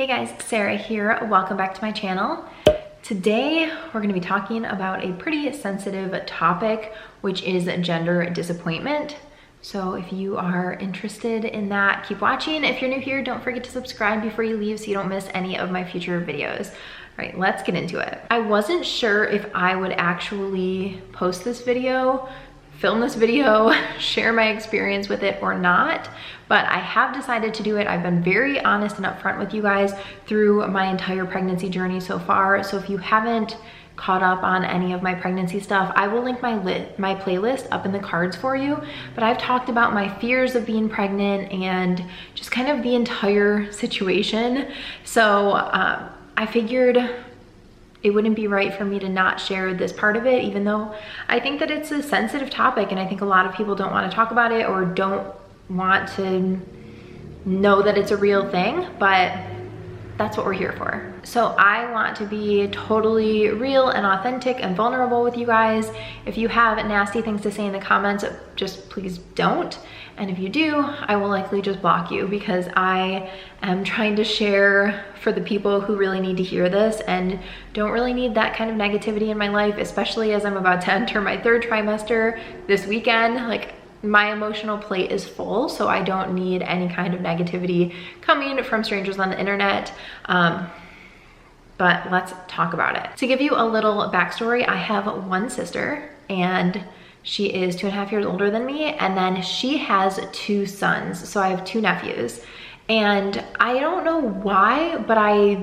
Hey guys, Sarah here. Welcome back to my channel. Today, we're gonna be talking about a pretty sensitive topic, which is gender disappointment. So if you are interested in that, keep watching. If you're new here, don't forget to subscribe before you leave so you don't miss any of my future videos. All right, let's get into it. I wasn't sure if I would actually post this video, film this video, share my experience with it or not, but I have decided to do it. I've been very honest and upfront with you guys through my entire pregnancy journey so far. So if you haven't caught up on any of my pregnancy stuff, I will link my playlist up in the cards for you. But I've talked about my fears of being pregnant and just kind of the entire situation. So I figured it wouldn't be right for me to not share this part of it, even though I think that it's a sensitive topic and I think a lot of people don't want to talk about it or don't want to know that it's a real thing, but that's what we're here for. So I want to be totally real and authentic and vulnerable with you guys. If you have nasty things to say in the comments, just please don't. And if you do, I will likely just block you because I am trying to share for the people who really need to hear this and don't really need that kind of negativity in my life, especially as I'm about to enter my third trimester this weekend. Like, my emotional plate is full, so I don't need any kind of negativity coming from strangers on the internet. But let's talk about it. To give you a little backstory, I have one sister and she is 2.5 years older than me, and then she has 2 sons. So I have 2 nephews. And I don't know why, but I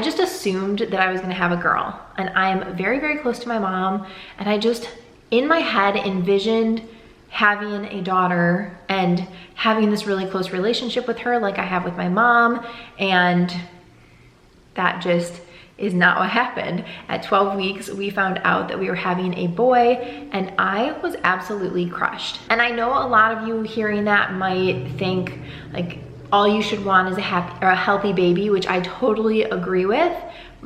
just assumed that I was gonna have a girl. And I'm very, very close to my mom. And I just, in my head, envisioned having a daughter and having this really close relationship with her like I have with my mom. And that just is not what happened. At 12 weeks, we found out that we were having a boy and I was absolutely crushed. And I know a lot of you hearing that might think like all you should want is a healthy baby, which I totally agree with.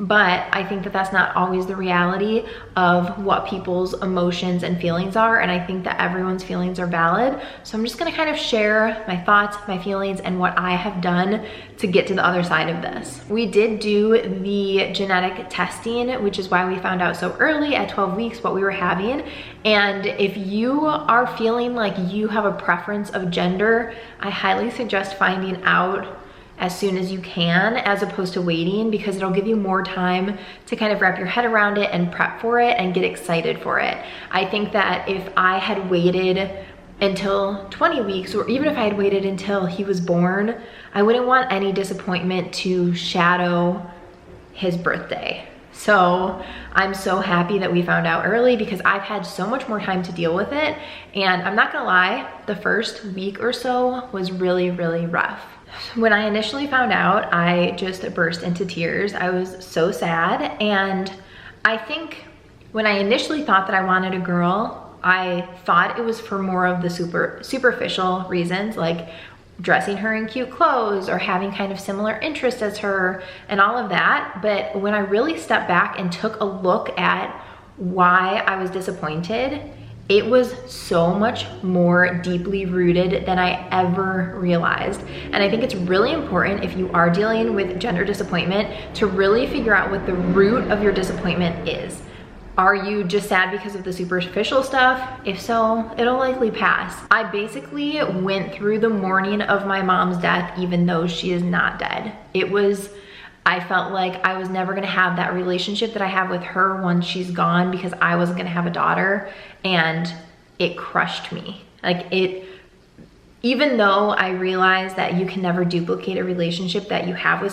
But I think that that's not always the reality of what people's emotions and feelings are. And I think that everyone's feelings are valid. So I'm just gonna kind of share my thoughts, my feelings, and what I have done to get to the other side of this. We did do the genetic testing, which is why we found out so early at 12 weeks what we were having. And if you are feeling like you have a preference of gender, I highly suggest finding out as soon as you can, as opposed to waiting, because it'll give you more time to kind of wrap your head around it and prep for it and get excited for it. I think that if I had waited until 20 weeks, or even if I had waited until he was born, I wouldn't want any disappointment to shadow his birthday. So I'm so happy that we found out early because I've had so much more time to deal with it. And I'm not gonna lie, the first week or so was really, really rough. When I initially found out, I just burst into tears. I was so sad. And I think when I initially thought that I wanted a girl, I thought it was for more of the superficial reasons, like dressing her in cute clothes or having kind of similar interests as her and all of that. But when I really stepped back and took a look at why I was disappointed, it was so much more deeply rooted than I ever realized. And I think it's really important, if you are dealing with gender disappointment, to really figure out what the root of your disappointment is. Are you just sad because of the superficial stuff? If so, it'll likely pass. I basically went through the mourning of my mom's death even though she is not dead. I felt like I was never gonna have that relationship that I have with her once she's gone because I wasn't gonna have a daughter, and it crushed me. Even though I realized that you can never duplicate a relationship that you have with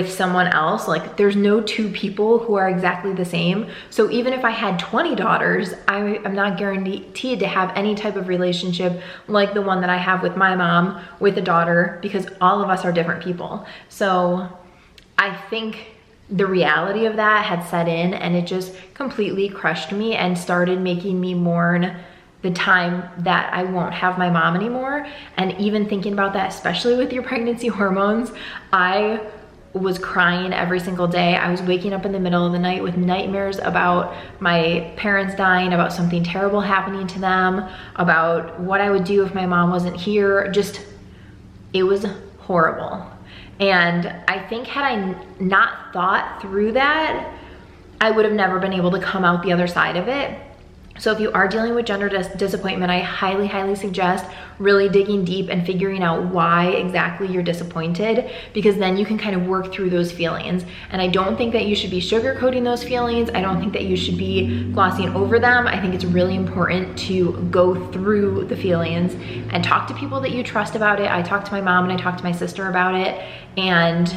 someone else, like there's no 2 people who are exactly the same. So even if I had 20 daughters, I'm not guaranteed to have any type of relationship like the one that I have with my mom with a daughter, because all of us are different people. So I think the reality of that had set in and it just completely crushed me and started making me mourn the time that I won't have my mom anymore. And even thinking about that, especially with your pregnancy hormones, I was crying every single day. I was waking up in the middle of the night with nightmares about my parents dying, about something terrible happening to them, about what I would do if my mom wasn't here. Just, it was horrible. And I think had I not thought through that, I would have never been able to come out the other side of it. So if you are dealing with gender disappointment, I highly, highly suggest really digging deep and figuring out why exactly you're disappointed, because then you can kind of work through those feelings. And I don't think that you should be sugarcoating those feelings. I don't think that you should be glossing over them. I think it's really important to go through the feelings and talk to people that you trust about it. I talked to my mom and I talked to my sister about it, and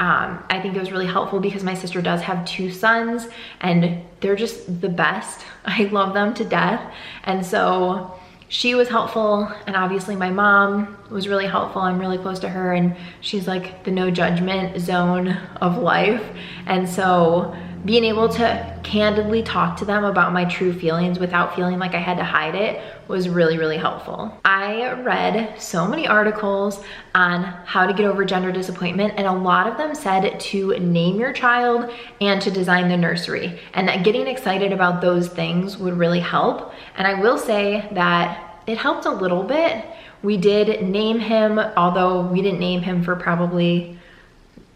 I think it was really helpful because my sister does have 2 sons and they're just the best. I love them to death. And so she was helpful, and obviously my mom was really helpful. I'm really close to her, and she's like the no judgment zone of life. And so being able to candidly talk to them about my true feelings without feeling like I had to hide it was really, really helpful. I read so many articles on how to get over gender disappointment, and a lot of them said to name your child and to design the nursery, and that getting excited about those things would really help. And I will say that it helped a little bit. We did name him, although we didn't name him for probably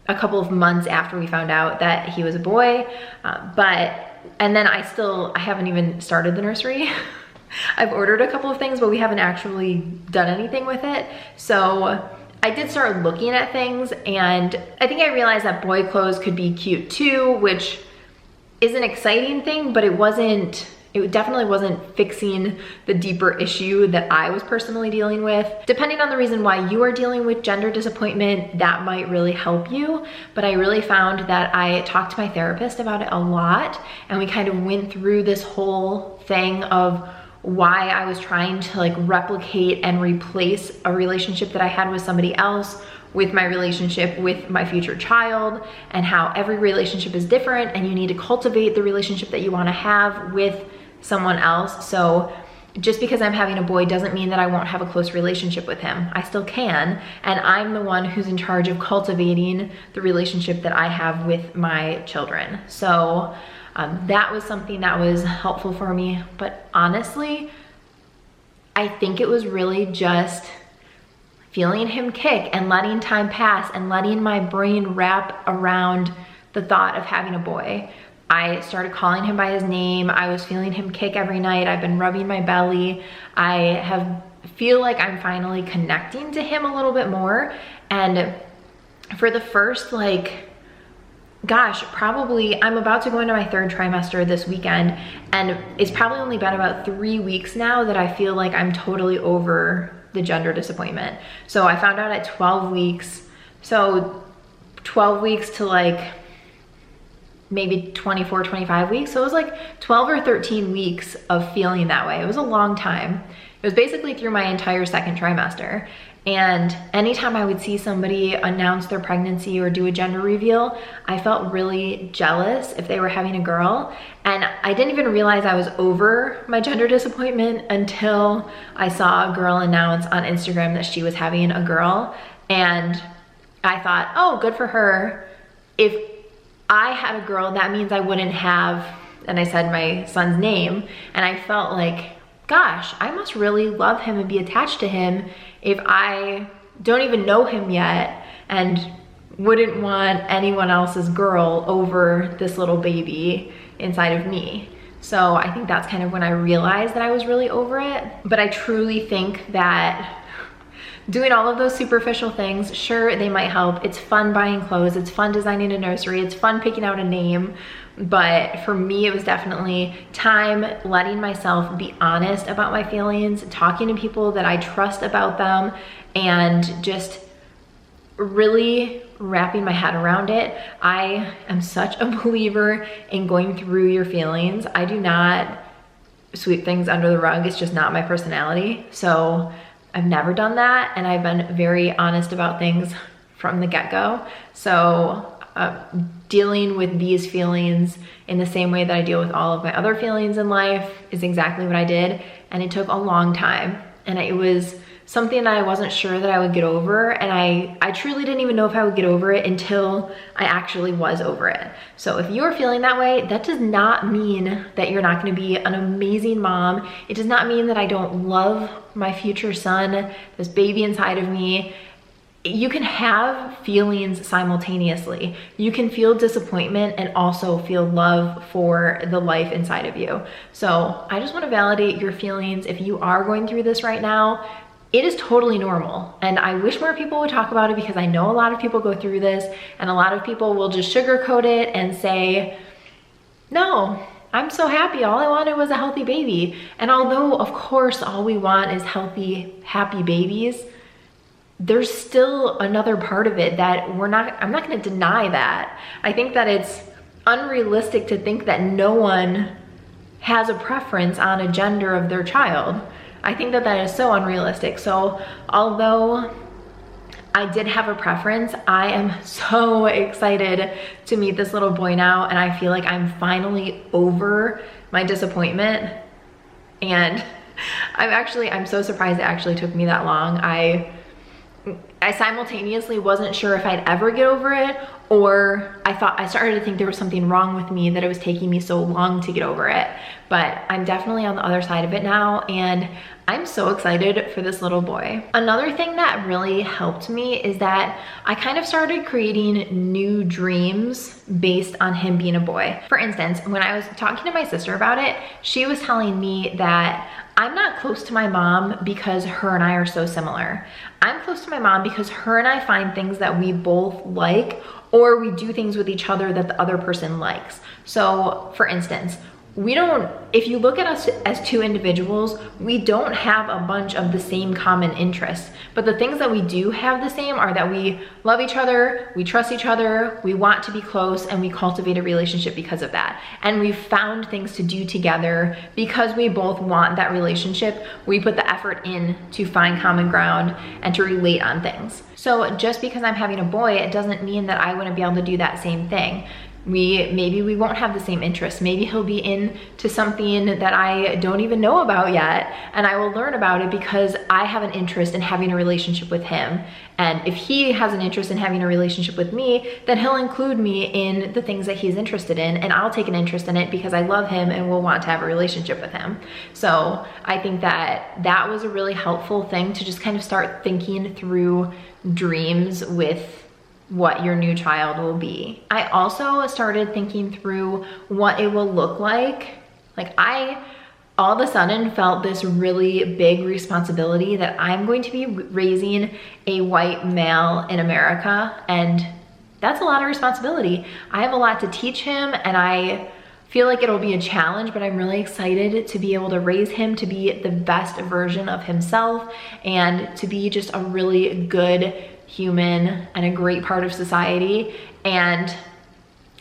a couple of months after we found out that he was a boy. And then I haven't even started the nursery. I've ordered a couple of things, but we haven't actually done anything with it. So I did start looking at things, and I think I realized that boy clothes could be cute too, which is an exciting thing, but it definitely wasn't fixing the deeper issue that I was personally dealing with. Depending on the reason why you are dealing with gender disappointment, that might really help you. But I really found that I talked to my therapist about it a lot, and we kind of went through this whole thing of why I was trying to like replicate and replace a relationship that I had with somebody else with my relationship with my future child, and how every relationship is different and you need to cultivate the relationship that you want to have with someone else. So just because I'm having a boy doesn't mean that I won't have a close relationship with him. I still can, and I'm the one who's in charge of cultivating the relationship that I have with my children. So that was something that was helpful for me. But honestly, I think it was really just feeling him kick and letting time pass and letting my brain wrap around the thought of having a boy. I started calling him by his name. I was feeling him kick every night. I've been rubbing my belly. I feel like I'm finally connecting to him a little bit more. And for the first probably, I'm about to go into my 3rd trimester this weekend, and it's probably only been about 3 weeks now that I feel like I'm totally over the gender disappointment. So I found out at 12 weeks. So 12 weeks to maybe 24, 25 weeks. So it was 12 or 13 weeks of feeling that way. It was a long time. It was basically through my entire 2nd trimester. And anytime I would see somebody announce their pregnancy or do a gender reveal, I felt really jealous if they were having a girl. And I didn't even realize I was over my gender disappointment until I saw a girl announce on Instagram that she was having a girl. And I thought, oh, good for her. If I had a girl, that means I wouldn't have, and I said my son's name, and I felt like, gosh, I must really love him and be attached to him if I don't even know him yet and wouldn't want anyone else's girl over this little baby inside of me. So I think that's kind of when I realized that I was really over it. But I truly think that doing all of those superficial things, sure, they might help. It's fun buying clothes, it's fun designing a nursery, it's fun picking out a name. But for me, it was definitely time letting myself be honest about my feelings, talking to people that I trust about them, and just really wrapping my head around it. I am such a believer in going through your feelings. I do not sweep things under the rug. It's just not my personality. So I've never done that, and I've been very honest about things from the get-go. So dealing with these feelings in the same way that I deal with all of my other feelings in life is exactly what I did, and it took a long time. And it was something that I wasn't sure that I would get over, and I truly didn't even know if I would get over it until I actually was over it. So if you're feeling that way, that does not mean that you're not going to be an amazing mom. It does not mean that I don't love my future son, this baby inside of me. you can have feelings simultaneously. You can feel disappointment and also feel love for the life inside of you. So I just want to validate your feelings. If you are going through this right now, it is totally normal. And I wish more people would talk about it, because I know a lot of people go through this, and a lot of people will just sugarcoat it and say, no, I'm so happy. All I wanted was a healthy baby. And although of course all we want is healthy, happy babies, there's still another part of it that I'm not gonna deny that. I think that it's unrealistic to think that no one has a preference on a gender of their child. I think that that is so unrealistic. So although I did have a preference, I am so excited to meet this little boy now, and I feel like I'm finally over my disappointment. And I'm so surprised it actually took me that long. I simultaneously wasn't sure if I'd ever get over it, or I started to think there was something wrong with me that it was taking me so long to get over it. But I'm definitely on the other side of it now, and I'm so excited for this little boy. Another thing that really helped me is that I kind of started creating new dreams based on him being a boy. For instance, when I was talking to my sister about it, she was telling me that I'm not close to my mom because her and I are so similar. I'm close to my mom because her and I find things that we both like, or we do things with each other that the other person likes. So for instance, if you look at us as two individuals, we don't have a bunch of the same common interests. But the things that we do have the same are that we love each other, we trust each other, we want to be close, and we cultivate a relationship because of that. And we've found things to do together because we both want that relationship. We put the effort in to find common ground and to relate on things. So just because I'm having a boy, it doesn't mean that I wouldn't be able to do that same thing. Maybe we won't have the same interests. Maybe he'll be into something that I don't even know about yet, and I will learn about it because I have an interest in having a relationship with him. And if he has an interest in having a relationship with me, then he'll include me in the things that he's interested in, and I'll take an interest in it because I love him and will want to have a relationship with him. So I think that that was a really helpful thing to just kind of start thinking through dreams with what your new child will be. I also started thinking through what it will look like. Like I all of a sudden felt this really big responsibility that I'm going to be raising a white male in America, and that's a lot of responsibility. I have a lot to teach him, and I feel like it'll be a challenge, but I'm really excited to be able to raise him to be the best version of himself and to be just a really good human and a great part of society. And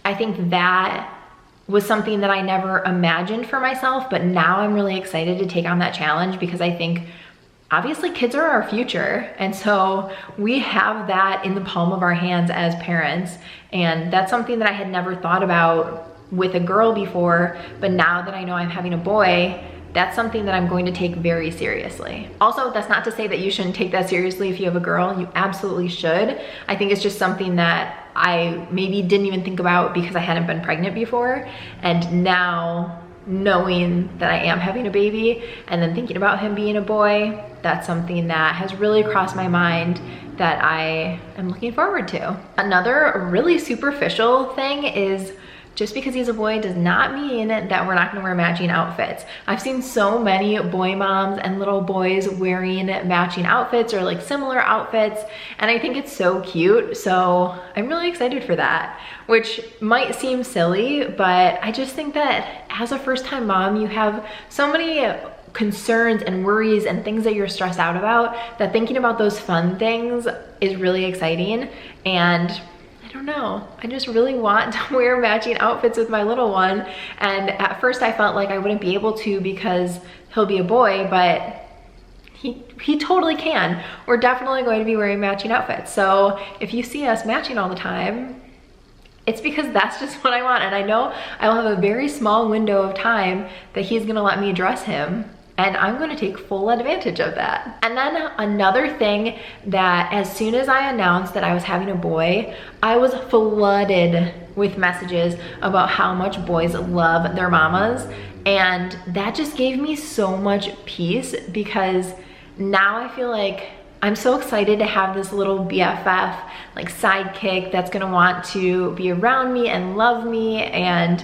I think that was something that I never imagined for myself, but now I'm really excited to take on that challenge because I think obviously kids are our future, and so we have that in the palm of our hands as parents, and that's something that I had never thought about with a girl before, but now that I know I'm having a boy, that's something that I'm going to take very seriously. Also, that's not to say that you shouldn't take that seriously if you have a girl. You absolutely should. I think it's just something that I maybe didn't even think about because I hadn't been pregnant before. And now, knowing that I am having a baby and then thinking about him being a boy, that's something that has really crossed my mind that I am looking forward to. Another really superficial thing is just because he's a boy does not mean that we're not gonna wear matching outfits. I've seen so many boy moms and little boys wearing matching outfits or like similar outfits, and I think it's so cute. So I'm really excited for that, which might seem silly, but I just think that as a first-time mom, you have so many concerns and worries and things that you're stressed out about that thinking about those fun things is really exciting. And I don't know, I just really want to wear matching outfits with my little one. And at first I felt like I wouldn't be able to because he'll be a boy, but he totally can. We're definitely going to be wearing matching outfits. So if you see us matching all the time, it's because that's just what I want. And I know I will have a very small window of time that he's gonna let me dress him, and I'm gonna take full advantage of that. And then another thing, that as soon as I announced that I was having a boy, I was flooded with messages about how much boys love their mamas. And that just gave me so much peace because now I feel like I'm so excited to have this little BFF, like sidekick that's gonna want to be around me and love me. And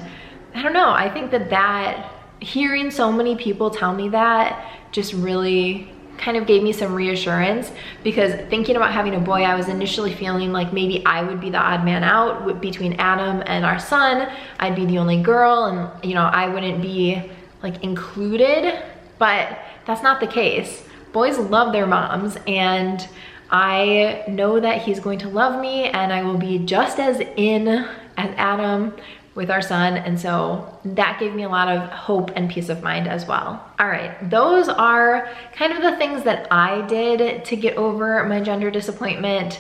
I don't know, I think that hearing so many people tell me that just really kind of gave me some reassurance, because thinking about having a boy, I was initially feeling like maybe I would be the odd man out between Adam and our son. I'd be the only girl, and you know, I wouldn't be like included, but that's not the case. Boys love their moms, and I know that he's going to love me, and I will be just as in as Adam with our son. And so that gave me a lot of hope and peace of mind as well. All right, those are kind of the things that I did to get over my gender disappointment.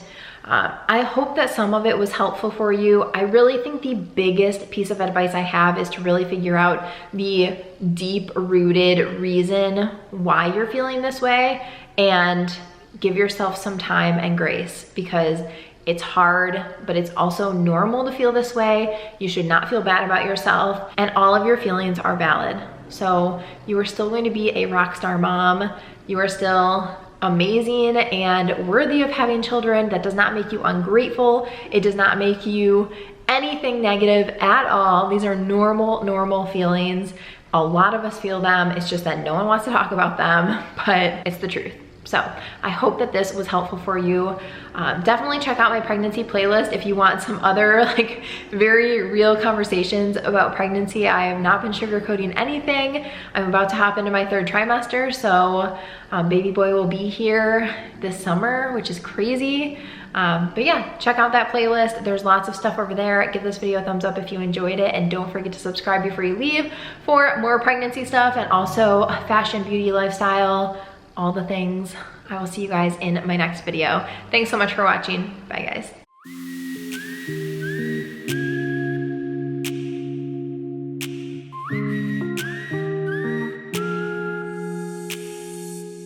I hope that some of it was helpful for you. I really think the biggest piece of advice I have is to really figure out the deep-rooted reason why you're feeling this way, and give yourself some time and grace, because it's hard, but it's also normal to feel this way. You should not feel bad about yourself, and all of your feelings are valid. So you are still going to be a rock star mom. You are still amazing and worthy of having children. That does not make you ungrateful. It does not make you anything negative at all. These are normal feelings. A lot of us feel them. It's just that no one wants to talk about them, but it's the truth. So I hope that this was helpful for you. Definitely check out my pregnancy playlist if you want some other like very real conversations about pregnancy. I have not been sugarcoating anything. I'm about to hop into my 3rd trimester, so baby boy will be here this summer, which is crazy. But yeah, check out that playlist. There's lots of stuff over there. Give this video a thumbs up if you enjoyed it, and don't forget to subscribe before you leave for more pregnancy stuff, and also fashion, beauty, lifestyle, all the things. I will see you guys in my next video. Thanks so much for watching. Bye guys.